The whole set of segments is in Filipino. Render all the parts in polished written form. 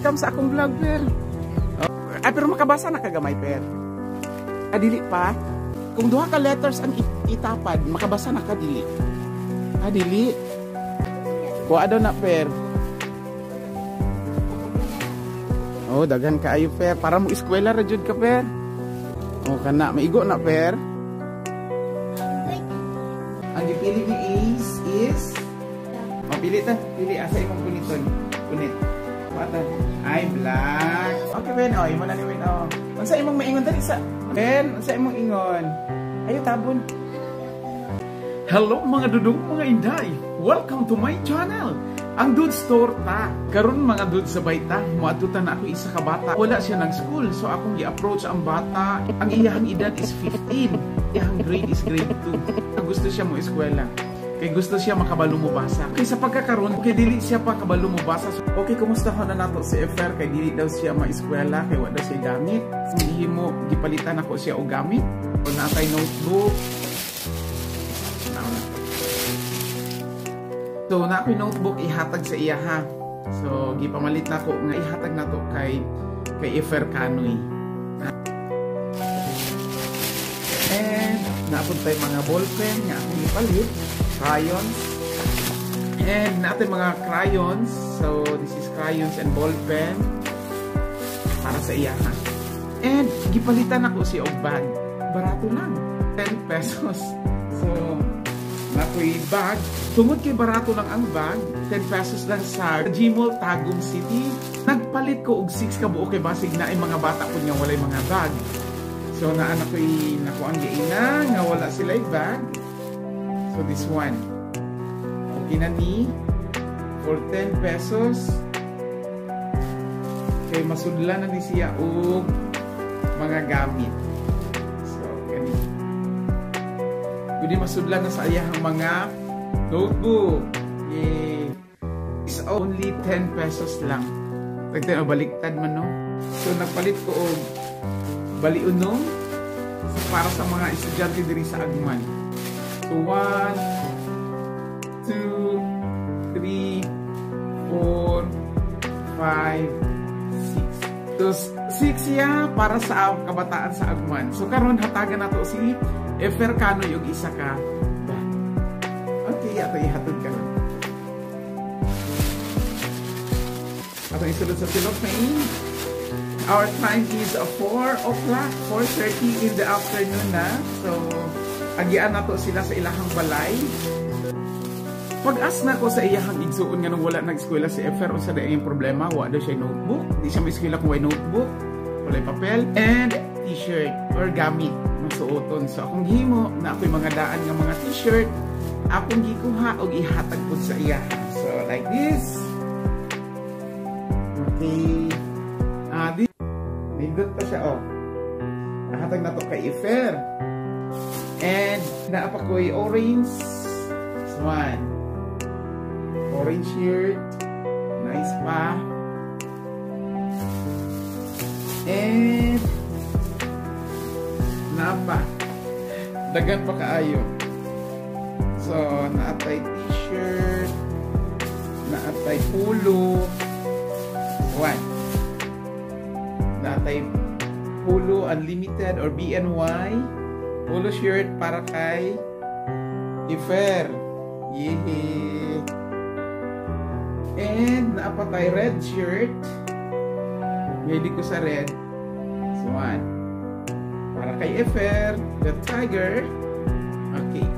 welcome sa akong vlog, per. Ay, pero makabasa na kagamay, per. Dili pa. Kung duha ka letters ang itapad, makabasa na ka, dili. Dili. Kuha daw na, per. Oh, daghan ka ayo, per. Para mo eskwela ra jud ka, per. Oh, kana maigo na, per. Ang gipili ni Ace is mapili ta, pili asa imong puniton. Punit. Pata. Ay, black. Okay, Ben. Oh, imo na ni Ben. Oh. Unsa imong maingon dali sa? Ben, unsa imong ingon? Ayo tabon. Hello mga dudong, mga inday. Welcome to my channel. Ang Dude Store ta. Karon mga dude sa bayta, moadtutan na ako isa ka bata. Wala siya nag school, so akong gi-approach ang bata. Ang iyahang edad is 15. Iyahang grade is grade 2. Ang gusto siya mo eskwela. Kay gusto siya makabalo mo basa. Kay sa pagkakaroon, kay dili siya pa kabalo mo basa. So, okay, kumusta ho na nato si FR? Kay dili daw siya ma-eskwela, kay wala daw siya gamit. Hindi mo, gipalitan ako siya o gamit. O natay notebook. So, na ako'y notebook ihatag sa iya ha. So, gipamalit na ko nga ihatag na to kay FR Kanoy. And, naapod tayo mga ballpen nga akong ipalit. Crayons. And natin mga crayons. So, this is crayons and ballpen. Para sa iya ha. And, gipalitan ako si og bag. Barato lang. 10 pesos. So, nakoy bag. Tungod kay barato lang ang bag, 10 pesos lang sa Gmall, Tagum City. Nagpalit ko og 6 ka buo kay basig na ay mga bata ko nga walay mga bag. So naanak ko'y nakuha ang giina nga wala sila yung bag. So this one. Okay na ni for 10 pesos. Kay masudlan na ni siya og mga gamit. So ganito. Pwede masudlan na sa iyahang mga notebook. It's only 10 pesos lang. Pagka baliktad man no. So nagpalit ko og baliunom para sa mga estudyante diri sa Agman. So 1, 2, 3, 4, 5, 6. So 6 siya para sa kabataan sa Agman. So karon hatagan nato si FR Kanoy og isa ka. Okay, ato ihatod ka na. Ato isulod sa cellophane. Our time is 4 o'clock, 4:30 in the afternoon na. So, agian na to sila sa ilahang balay. Pag-as na ko sa iyahang igsuon nga nung wala nag-eskwela si FR, unsa da yung problema, wala daw siya notebook. Di siya may eskwela kung may notebook, walay papel, and t-shirt or gamit masuoton. So, akong gihimo na ako'y mga daan nga mga t-shirt, akong gikuha o ihatag po sa iya. So, like this. Okay. Nindot pa siya, oh. Nahatag na to kay FR. And, naapa ko yung orange. This one. Orange shirt. Nice pa. And, naapa. Dagan pa kaayo. So, naatay t-shirt, naatay polo, what? Naatay polo unlimited or BNY, polo shirt para kay FR. Yehey! And naapatay red shirt. May ko sa red. So, one. Para kay FR, the tiger. Okay.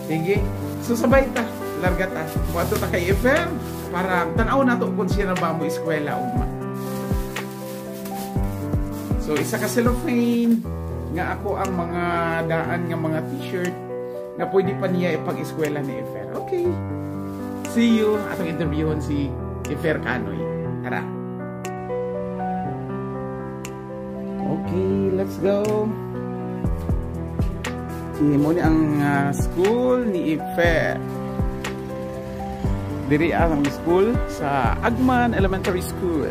Sige. So sabay ta, larga ta. Buhato ta kay FR para tanaw nato kung siya na ba mo eskwela ugma. So isa ka cellophane nga ako ang mga daan nga mga t-shirt nga pwede pa niya ipag-eskwela ni FR. Okay. See you atong interviewon si FR Kanoy. Tara. Okay, let's go. Mo ni ang school ni FR. Diri ang school sa Agman Elementary School.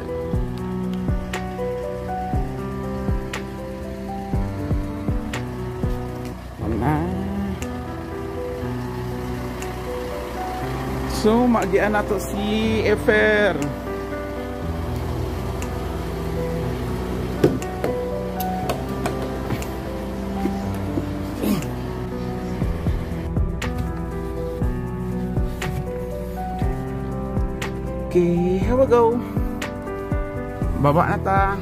So magian na to si Efer. Okay, here we go. Baba na ta.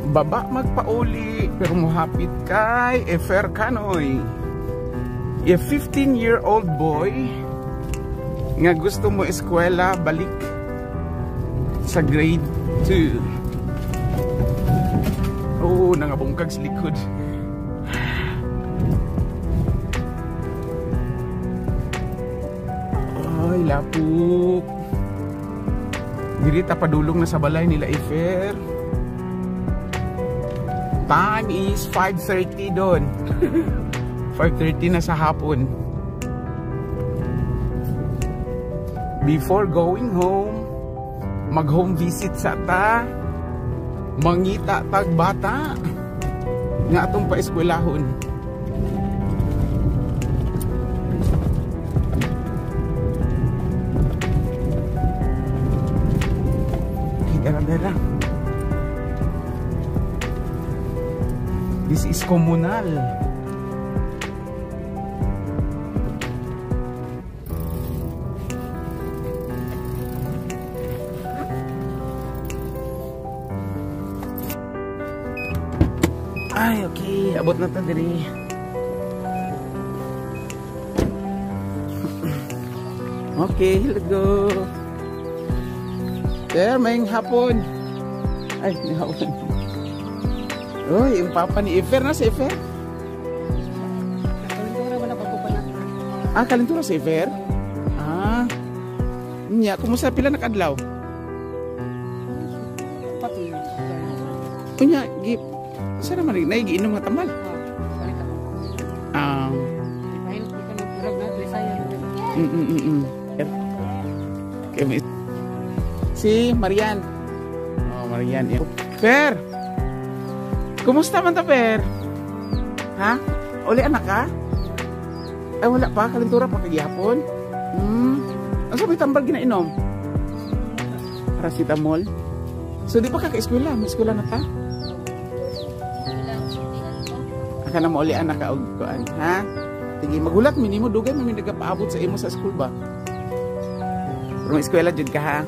Baba magpauli pero muhapit kay Efer Kanoy. A 15-year-old boy nga gusto mo eskwela balik sa grade 2. Oh, nangabungkag sa likod. Ay, lapok. Diri ta padulong na sa balay nila Efer. Time is 5:30 doon. 5:30 na sa hapon. Before going home, mag-home visit sa ta. Mangita tag bata nga atong paeskwelahon. Dara-dara. This is komunal. Ay, okay. Abot na ta diri. Okay, let's go. There, may hapon. Ay, may hapon. Uy, yung papa ni Efer na si Efer. Kalintura wala pa po pa na. Ah, kalintura si Efer? Ah. Nya, kumusta pila nakadlaw? Pati. Unya, saan naman naigiinom nga tambal? Ah. Dahil ko na purag na Bisaya. Okay, si Marian. Oh, Marian. Fer. Kumusta man ta, Per? Ha? Uli anak ka? Ay, wala pa. Kalintura pa kagihapon. Ang sabi tambal ginainom? Paracetamol. So, di pa kaka-eskwela? May eskwela na ta? Aka na mo uli anak ka og kuan, ha? Sige, magulat minimo dugay may nagapaabot sa imo sa school ba? Pero may eskwela jud ka, ha?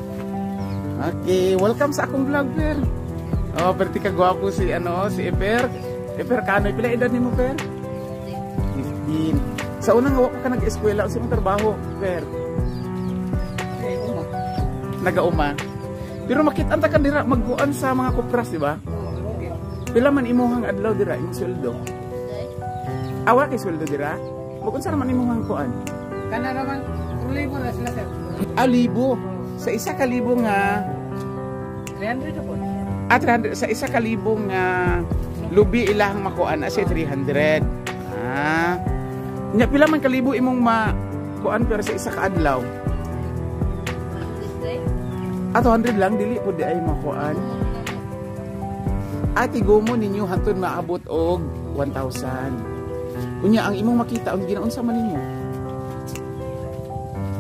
Okay, welcome sa akong vlog, Per. Oh, perti ka gwapo si si Efer. Efer Kanoy, pila edad nimo, Per? 15. Sa unang wa ka nag-eskwela, unsa imong trabaho, Per? Nagauma. Pero makita ta kan dira magkuan sa mga kopras, di ba? Pila man imuhang adlaw dira imong sweldo? Awa kay sweldo dira? Magunsa naman imuhang kuan? Kana naman 1,000 na sila sir. Libo. Sa isa ka libo nga 300 po. 300 sa isa ka libo nga lubi ilahang makuan na siya 300. Ah. Nya pila man kalibo imong makuan pero sa isa ka adlaw? 200 lang dili pud di ay makuan. Tigumo ninyo hantod maabot og 1,000. Unya ang imong makita ang ginaunsa man ninyo?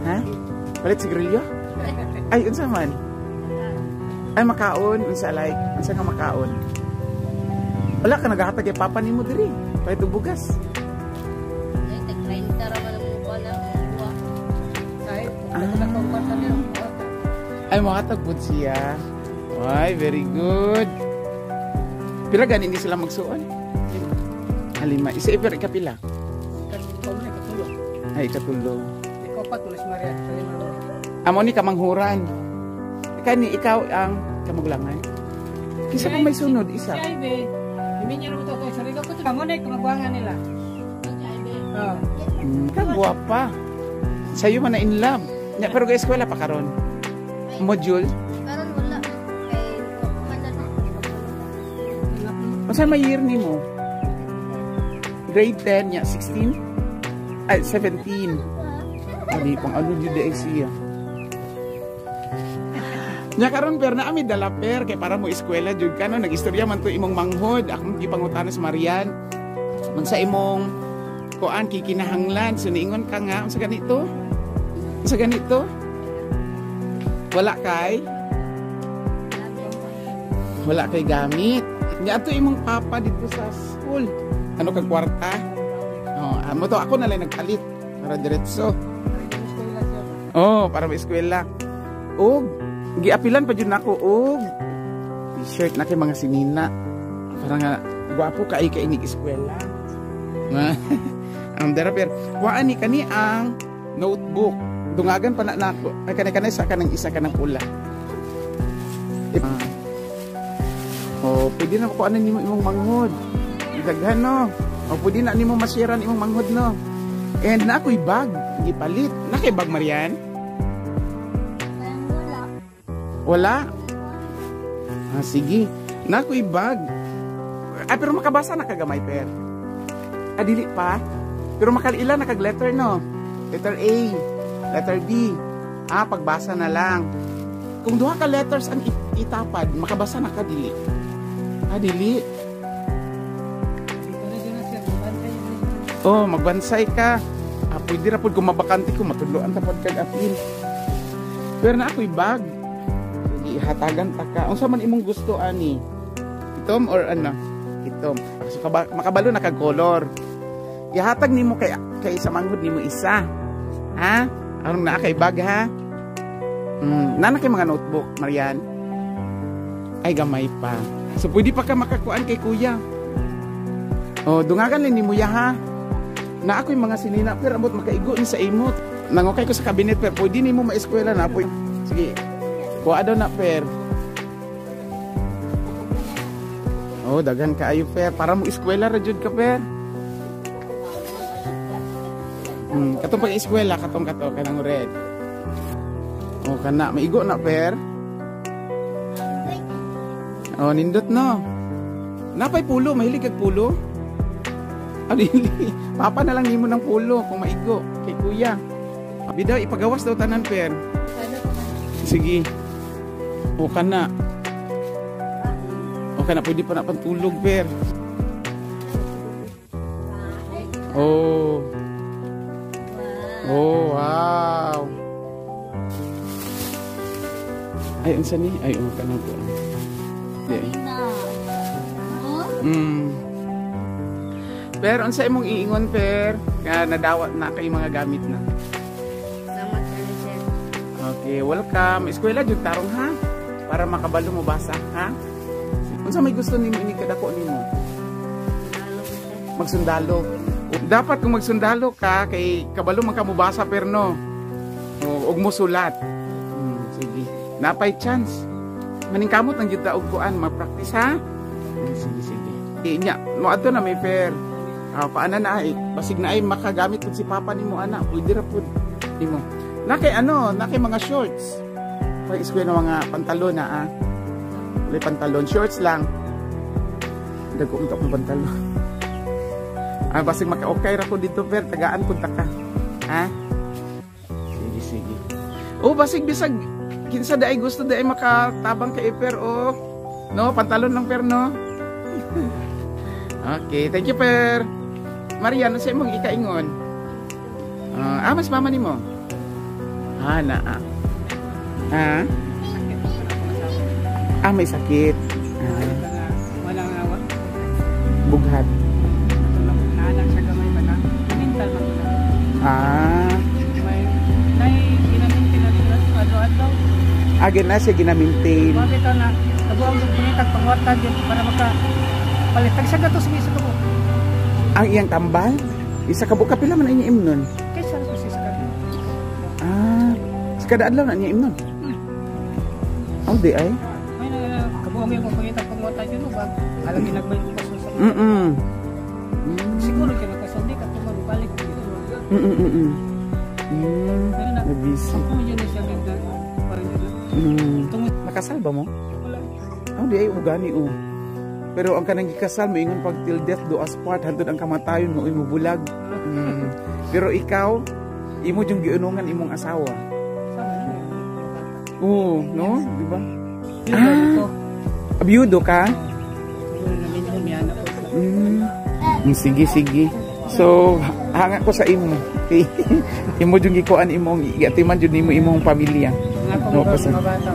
Ha? Palit sigarilyo? Ay unsa man? Ay makaon, unsa like, unsa nga makaon? Wala ka naghahatag kay papa nimo diri. Pay bugas. Ay tag-30 ra man mo pala. Ay mahatag pud siya. Ay, very good. Pila gani ni sila magsuon? 5. Isa iper kapila. Ay katulo. Ikaw pa tulis Maria. Amo ni kamanghuran. Kani ikaw ang kamaglangan. Kisa pa may sunod isa. Si Ibe. Hindi niya naman ito. Sarili ko ito. Kamunay kumagwangan nila. Oh. Kagwapa. Sa'yo man na in love. Nya, pero ga eskwela pa karon. Module. Karon wala kay kumanan. Unsa may year nimo? Grade 10 nya 16. Ay 17. Abi pang ano jud ay siya. Nya karon per na ami dala per kay para mo eskwela jud kano nag-istorya man to imong manghod akong gipangutana sa Marian. Man sa imong kuan kikinahanglan. So niingon ka nga sa ganito. Sa ganito. Wala kay gamit. Nya ato imong papa dito sa school. Ano kag kwarta? Oh, amo to ako na lang nagpalit para diretso. Oh, para may eskwela. Og giapilan pa jud nako og t-shirt na kay mga sinina. Para nga gwapo kay inig eskwela. Dara per waan ni kani ang notebook. Dungagan pa na nako. Ay kanay sa kanang isa kanang pula. Oh, pwede na ko ano nimo imong manghod. Daghan no. O pwede na nimo masiran imong manghod no. And na ako'y bag, gipalit. Na kay bag Marian? Wala. Ah, sige. Na ako'y bag. Ah, pero makabasa na kagamay per. Ah, dili pa. Pero makaliila na kag letter no. Letter A, letter B. Ah, pagbasa na lang. Kung duha ka letters ang itapad, makabasa na ka dili. Ah, dili. Oh, magbansay ka. Ah, pwede ra pud kung mabakante ko matudloan ta pod kag apil. Pero na ako'y bag. Ihatagan ta ka. Unsa man imong gusto ani? Itom or ano? Itom. So makabalo na kag color. Ihatag nimo kay sa manghod nimo isa. Ha? Aron na kay bag ha. Nana kay mga notebook, Marian. Ay gamay pa. So pwede pa ka makakuan kay kuya. Oh, dungagan lang nimo ya ha. Na ako'y mga sinina pero abot makaigo ni sa imot. Nangukay ko sa cabinet pero pwede nimo maeskwela na po. Sige. Kuha daw na per. Oh, daghan kaayo per para mo eskwela ra jud ka per. Katong pag eskwela katong kanang red. Oh, kana maigo na per. Oh, nindot no. Napay pulo, mahilig kag pulo. Alili. Papa na lang nimo ng pulo kung maigo kay kuya. Bidaw ipagawas daw tanan per. Sige. O kana. O kana pwede pa na pantulog per. Oh. Oh, wow. Ay, unsa ni? Ay, kana po. Di. Per, unsa imong iingon per? Nga nadawat na kay mga gamit na. Salamat sir. Okay, welcome. Eskwela jud tarong ha. Para makabalo mo basa ha. Unsa may gusto nimo ini kadako nimo? Magsundalo. Dapat kung magsundalo ka kay kabalo man ka mo basa per no. Ug mo sulat. Sige. Napay chance. Maningkamot ang jud ta og kuan, mag-practice ha. Sige. Inya, mo adto na may per. Paana na ay basig na ay makagamit pud si papa nimo ana, pwede ra pud nimo. Nakay mga shorts. Pag eskwela mga pantalon na Wala pantalon, shorts lang. Dagko unta ko pantalon. Basig maka-okay ra ko dito per, tagaan pud ta ka. Ha? Sige. Oh, basig bisag kinsa daay gusto daay makatabang kay per no, pantalon lang per no. Okay, thank you per. Marian, sa imong ikaingon. Mas mama nimo. May sakit. Walang awa. Bughat. Naanak sa gamay ba na? Mental man na. May ginamintin na adlaw-adlaw. Agin na siya ginamintain. Bakit na? Kabuang pangitag pangwarta din para palitag sa gatos sa kabo. Ang iyang tambal? Isa ka buka pila man ang inyong nun? Kaysa ko sa kabo. Sa kada adlaw na inyong nun? Di ay? May kabuang yung pangitag pangwarta din ba? Alam ginagbay ko sa sa. Siguro kaya nakasundi ka tuman balik dito. Nabisi. Ako yun na siya ganda. Nakasal ba mo? Wala. Di ay ugani Pero ang kanang gikasal mo ingon pag till death do us part hantod ang kamatayon mo imo bulag. Pero ikaw imo jung giunungan imong asawa. No, di ba? Biyudo ka? Sige. So, hanga ko sa imo. Okay. Imo jud gikuan imong igatiman jud nimo imong pamilya. Nga ko No, mga kasi- bata.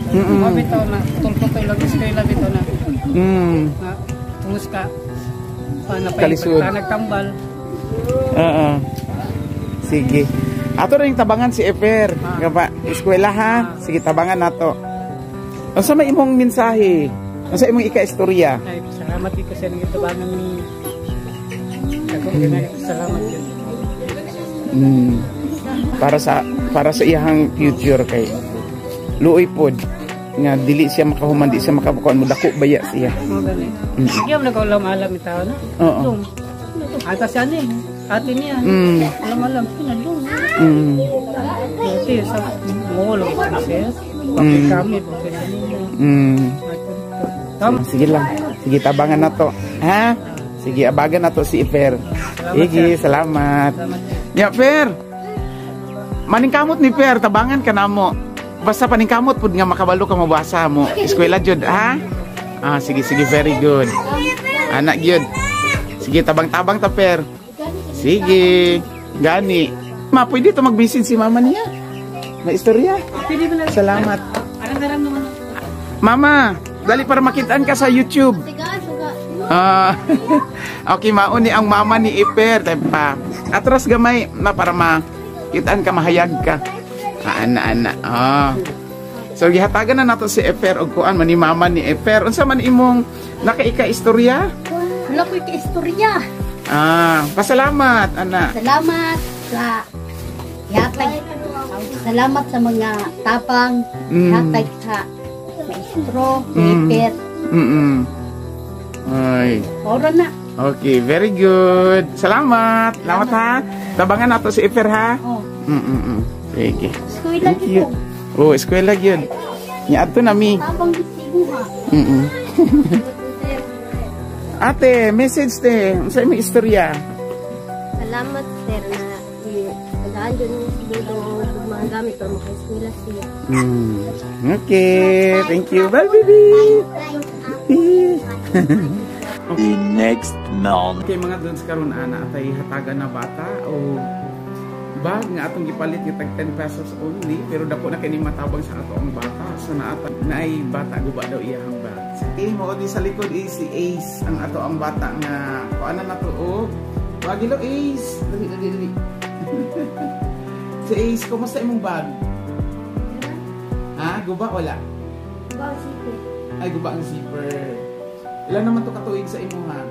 Mm-mm. Mga bitaw na, tulpo-toy lang eskwela bitaw na. Nga, tungus ka. Kalisod. Nagtambal. Oo. Sige. Ato rin tabangan si Efer. Nga ba? Eskwela ha? Sige, tabangan nato. Unsa may imong mensahe? Unsa imong ika-istorya? Ay, salamat dito sa nang itabangan ni. Ako salamat yun. Para sa iyang future kay luoy pod nga dili siya makahuman, di siya makabukuan mo dako baya siya. Mga ganun. Sige, ako nag-alam-alam itaw na. Oo. Dong. Atas yan eh. Ate niya. Alam-alam. Pinadong. Ate, sa molo. Kasi, bakit kami. Tama. Sige lang. Sige, tabangan na to. Ha? Sige, abagan na to si Fer. Sige, salamat. Ya, Fer. Maningkamot ni Fer, tabangan ka na mo. Basta paningkamot pud nga makabalo ka mabasa mo. Eskwela jud, ha? Ah, sige, very good. Anak jud. Sige, tabang-tabang ta, Fer. Sige. Gani. Ma, pwede to magbisin si mama niya. May istorya. Salamat. Alam naman. Mama, dali para makitaan ka sa YouTube. Okay, mauni ang mama ni Efer. Pa. Atras gamay na para makitaan ka, mahayag ka. Ana-ana. So, gihatagan na nato si Efer o kuan man ni mama ni Efer. Unsa man imong nakaika-istorya? Wala ko istorya. Pasalamat, ana. Salamat sa yatag. Salamat sa mga tapang. Yatag sa maestro, Efer. Ay. Oro na. Okay, very good. Salamat. Salamat ha. Tabangan nato si Efer ha. Oh. Sige. Eskwela Thank you. dito. Oh, eskwela gyud. Nya adto nami. Tapang disigo ha. Ate, message te. Unsa imong istorya? Salamat sir na tagaan dyan yung mga gamit para maka-eskwela siya. Okay, thank you. Bye, baby. Okay, next month. Okay, mga doon karon ana atay hatagan na bata o bag nga atong gipalit yung tag 10 pesos only pero dako na kini matabang sa ato ang bata. So naay bata guba daw iyang bag. Okay, mo di sa likod is si Ace ang ato ang bata nga kuana na to og bagilo Ace. Dali. Si Ace, kumusta imong bag? Ha? Guba wala? Wow, sige. Ay, guba ang zipper. Ilan naman to katuig sa imo ha?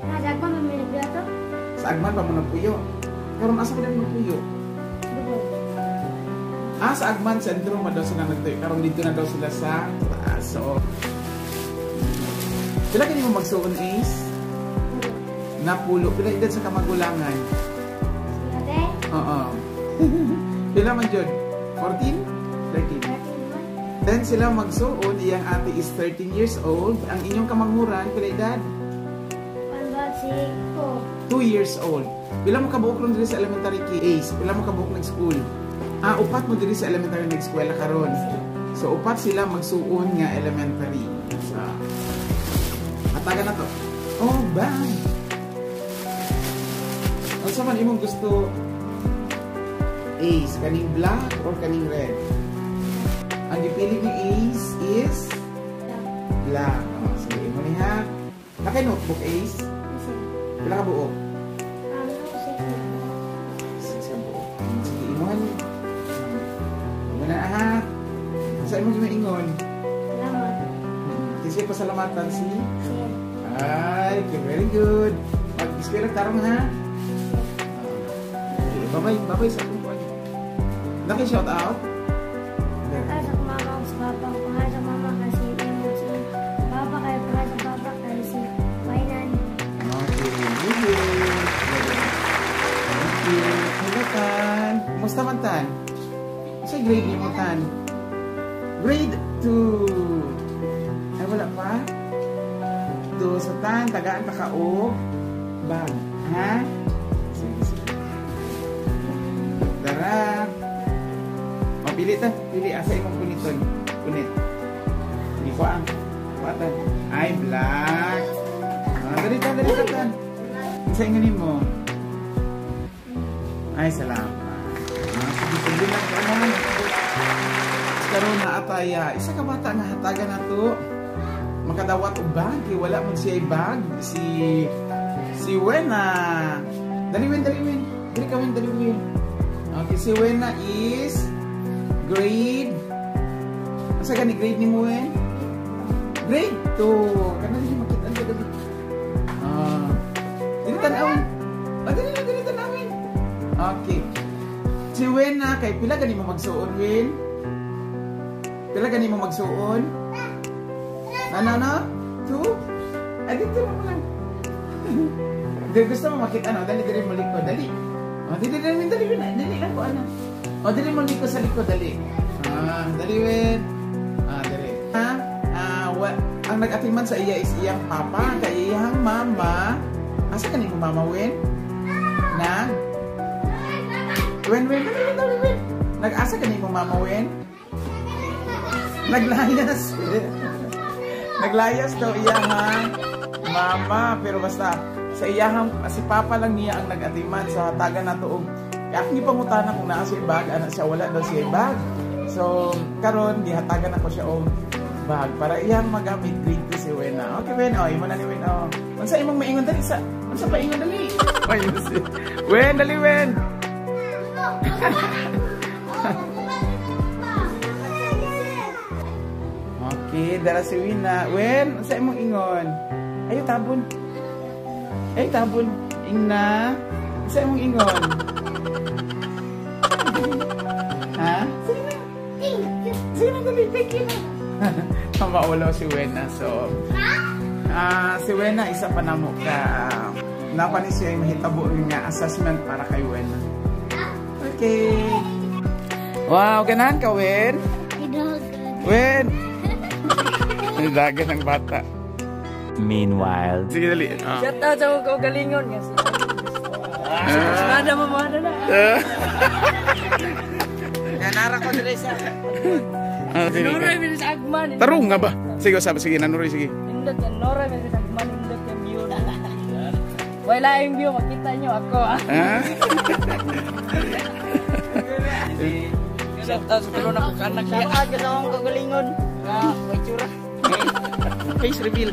Nadag pa may nagdato? Sa Agman pa mo nagpuyo. Karon asa ko na nagpuyo? Sa Agman Sentro ma daw sila nagtuyo. Karon dito na daw sila sa taas. So, sila kini mo magsuon Ace? Napulo. Pila edad sa kamagulangan? Ate? Oo. Pila man jud? 14? 13? Then sila magsuon, iyang ate is 13 years old. Ang inyong kamanghuran, pila edad? 2 years old. Pila mo kabuok lang diri sa elementary kay Ace? Pila mo kabuok nag-school? Upat mo diri sa elementary nag-eskwela karon. So upat sila magsuon nga elementary. So, atagan na to. Oh, bye! Ano sa man imong gusto? Ace, kaning black or kaning red? Ang ipili ni Ace is black. Sige, mo ni ha. Nakay notebook, Ace? Pila ka buo? Sige, buo. Sige, ingon. Ingon na ha. Saan mo ingon? Salamat. Kasi pasalamatan si? Ay, okay, very good. Mag-eskwela tarong ha. Okay, bye-bye sa kumpuan. Naki-shout out? Pagkasa ko mama ko sa papa ko, pagkasa mama kasi mo si papa kaya pagkasa papa kaya si Wainan. Okay, good. Thank you. Hello, Tan. Kumusta man, Tan? Sa grade niyo mo, Tan? Grade 2. Ay, wala pa? 2. So, Tan, tagaan pa ka o bag. Ha? Sige. Tara. Pili ta, pili asa imong kuniton. Kunit. Hindi ko ang. Kuatan. Ay, black. Dali ta. Sa inganin mo. Ay, salamat. Sige lang ka naman. Karoon na ataya. Isa ka bata nga hatagan na to. Makadawat o bag. Wala mo siya bag. Si Wena. Daliwin. Dali kawin, daliwin. Okay, si Wena is grade. Asa ka ni grade ni mo, Wen? Grade 2. Kana din makita ang dali. Dili tanawin. Dili tanawin. Okay. Si Wena, kay pila gani mo magsuon, Wen? Pila gani mo magsuon? Ano? 2? Dito mo lang. Dili gusto mo makita, no? Dali mo likod, dali. Dali lang ko, ano? Dali mo likod sa likod, dali. Dali, Wen. Dali. Ang nag-atiman sa iya is iyang papa, kay iyang mama. Asa ka ni mo, mama, Wen? Wen. Nag-asa ka ni mo, mama, Wen? Naglayas. Naglayas daw iyang mama, pero basta sa iyang si papa lang niya ang nag-atiman sa taga na tuog. Kaya akong ipangutana kung naa siya bag, ana siya wala daw siya bag. So karon gihatagan ako siya og bag para iyang magamit grade to si Wena. Okay, Wen, imo na ni Wen. Unsa imong maingon dali sa? Unsa pa ingon dali? Wen, dali, Wen. Okay, dara si Wena. Wen, unsa imong ingon? Ayo tabon. Ingna. Unsa imong ingon? Ha? Sige na dali, thank you na. Mamaulaw si Wena. So, si Wena isa pa namo ka napani siya yung mahitabo nga assessment para kay Wena. Okay. Wow, ganahan ka, Wen? Wen! Dagan ng bata. Meanwhile. Sige, dali. Shout out sa mga kaugalingon. Nada mo na. Nanara ko dili sa. Noray min sa agman. Tarong nga ba? Sige, sige, nanuroy, sige. Indot yan, noray min sa agman, indot yung view na. Wala yung view, makita nyo ako Shout out sa tulo na kakanak niya. Shout out sa mga kagalingon. May tsura. Face reveal.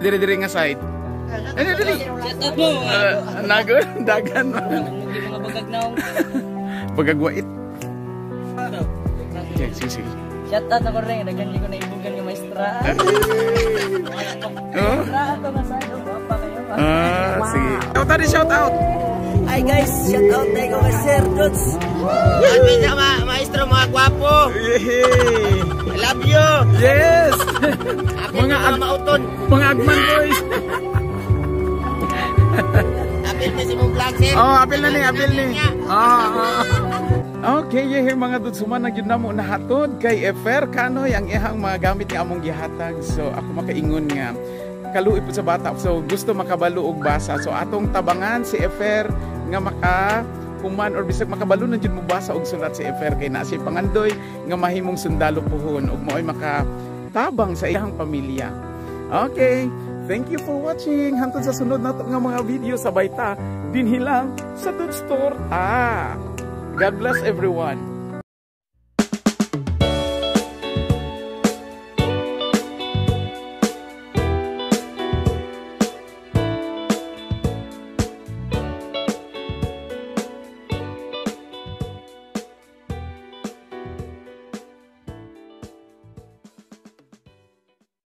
Dire nga side. Dali. Nagon, dagan. Mga bagag naong. Pagagwait. Sige. Shout out ako rin, nagandi ko na ibugan ng maestra. Maestra ako nga sa iyo, papa kayo. Sige. Shout out. Hi guys, shout out tayo ko kay Sir Dutz. Kami sa maestro mga gwapo. I love you. Yes. Mga mauton. Mga agman boys. Apil na si mong vlog, sir. Apil ni. Okay, here mga dudsuman nagyud namo nahatod kay Efer kanoy ang ihang mga gamit ni among gihatag. So ako makaingon nga kaluoy po sa bata. So gusto makabalo og basa. So atong tabangan si Efer nga makahuman or bisag makabalo na jud mo basa og sulat si Efer kay na si pangandoy nga mahimong sundalo puhon ug mo'y makatabang sa iyang pamilya. Okay, thank you for watching. Hantod sa sunod nato nga mga video sabay ta dinhi lang sa Dude Store. God bless everyone.